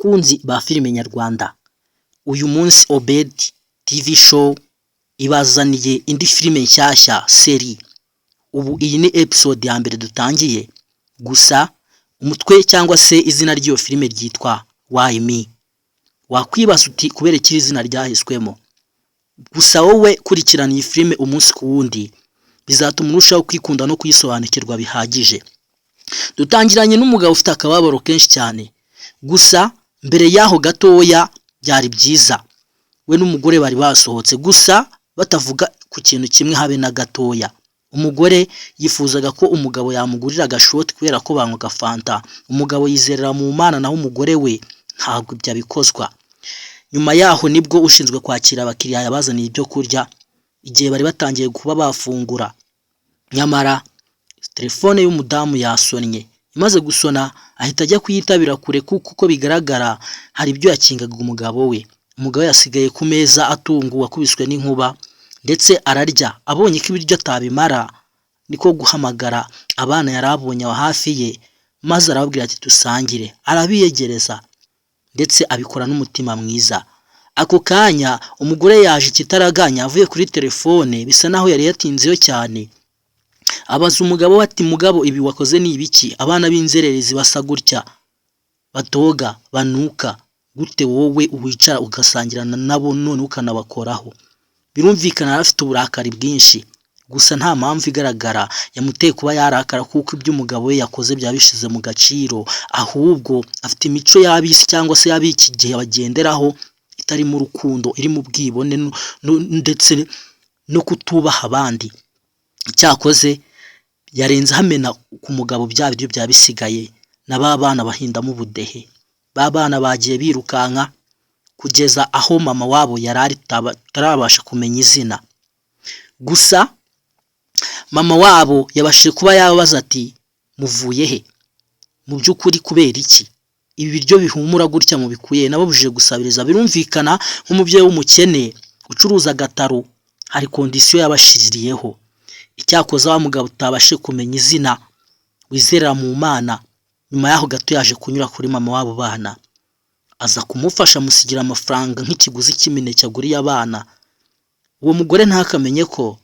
Bakunzi ba filime nyarwanda, uyu munsi Obed TV show ibazaniye indi filime nshyashya seri. Ubu iyi ni episode ya mbere dutangiye, gusa umutwe cyangwa se izina ry'iyo filime ryitwa Why Me. Wakwibaza uti kubera iki izina ryahiswemo? Gusa wowe kurikirana iyi filime umunsi ku wundi bizatuma urushaho kwikunda no kuyisobanukirwa bihagije. Dutangiranye n'umugabo ufite akababaro kenshi cyane, gusa mbere yaho gatoya byari byiza. We n'umugore bari basohotse, gusa batavuga ku kintu kimwe habe na gatoya. Umugore yifuzaga ko umugabo yamugurira agashoti kubera ko banywaga fanta. Umugabo yizerera mu Mana, naho umugore we ntabwo byabikozwa. Nyuma yaho nibwo ushinzwe kwakira abakiriya yabazaniye ibyo kurya igihe bari batangiye kuba bafungura. Nyamara telefone y'umudamu yasonnye. Imaze gusona ahita ajya kuyitabira kure, kuko bigaragara hari ibyo yakingaga umugabo we. Umugabo yasigaye ku meza atunguwe, akubiswe n'inkuba ndetse ararya. Abonye ko ibiryo atabimara, niko guhamagara abana yarabonye aho hafi ye, maze arababwira ati dusangire. Arabiyegereza ndetse abikora n'umutima mwiza. Ako kanya umugore yaje ikitaraganya avuye kuri telefone, bisa naho yari yatinzeyo cyane. Abaza umugabo ati mugabo, ibi wakoze ni ibiki? Abana b'inzererezi basa gutya, batoga, banuka gute wowe uwicara ugasangirana nabo none ukanabakoraho? Birumvikana afite uburakari bwinshi, gusa nta mpamvu igaragara yamuteye kuba yarakara, kuko ibyo umugabo we yakoze byabishize mu gaciro. Ahubwo afite imico y'abisi cyangwa se y'abiki gihe bagenderaho itari mu rukundo, iri mu bwibone ndetse no kutubaha abandi. Cyakoze yarenze hamena ku mugabo bya biryo byabisigaye, na ba bana bahindamo ubudehe. Ba bana bagiye birukanka kugeza aho mama wabo yarari tarabasha kumenya izina. Gusa mama wabo yabashije kuba yabaza ati muvuye he? Mu by'ukuri kubera iki ibi biryo bihumura gutya mu bikuye? Nababujije gusabiriza. Birumvikana nk'umubyeyi w'umukene ucuruza agataro hari kondisiyo yabashiriyeho. Icyakoze wa mugabo utabashe kumenya izina, wizerera mu Mana, nyuma yaho gato yaje kunyura kuri mama wabo bana, aza kumufasha musigira amafaranga nk'ikiguzi cy'imineke aguriye abana. Uwo mugore ntakamenye ko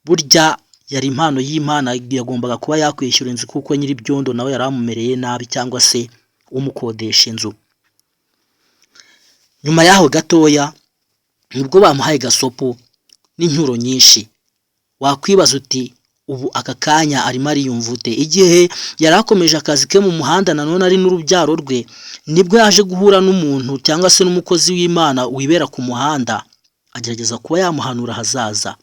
burya yari impano y'Imana, yagombaga kuba yakwishyura inzu, kuko nyiri byondo nawe yaramumereye nabi, cyangwa se umukodesha inzu. Nyuma yaho gatoya nibwo bamuhaye gasopo n'inyuro nyinshi. Wakwibaza uti ubu aka kanya arimo ariyumva ute? Igihe yarakomeje akazi ke mu muhanda, nanone ari n'urubyaro rwe, nibwo yaje guhura n'umuntu cyangwa se n'umukozi w'Imana wibera ku muhanda, agerageza kuba yamuhanura hazaza.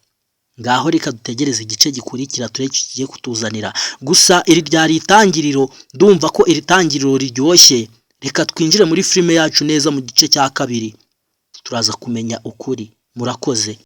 Ngaho reka dutegereze igice gikurikira tureke kigiye kutuzanira. Gusa iri ryari itangiriro, ndumva ko iri tangiriro riryoshye. Reka twinjire muri filime yacu neza mu gice cya kabiri, turaza kumenya ukuri. Murakoze.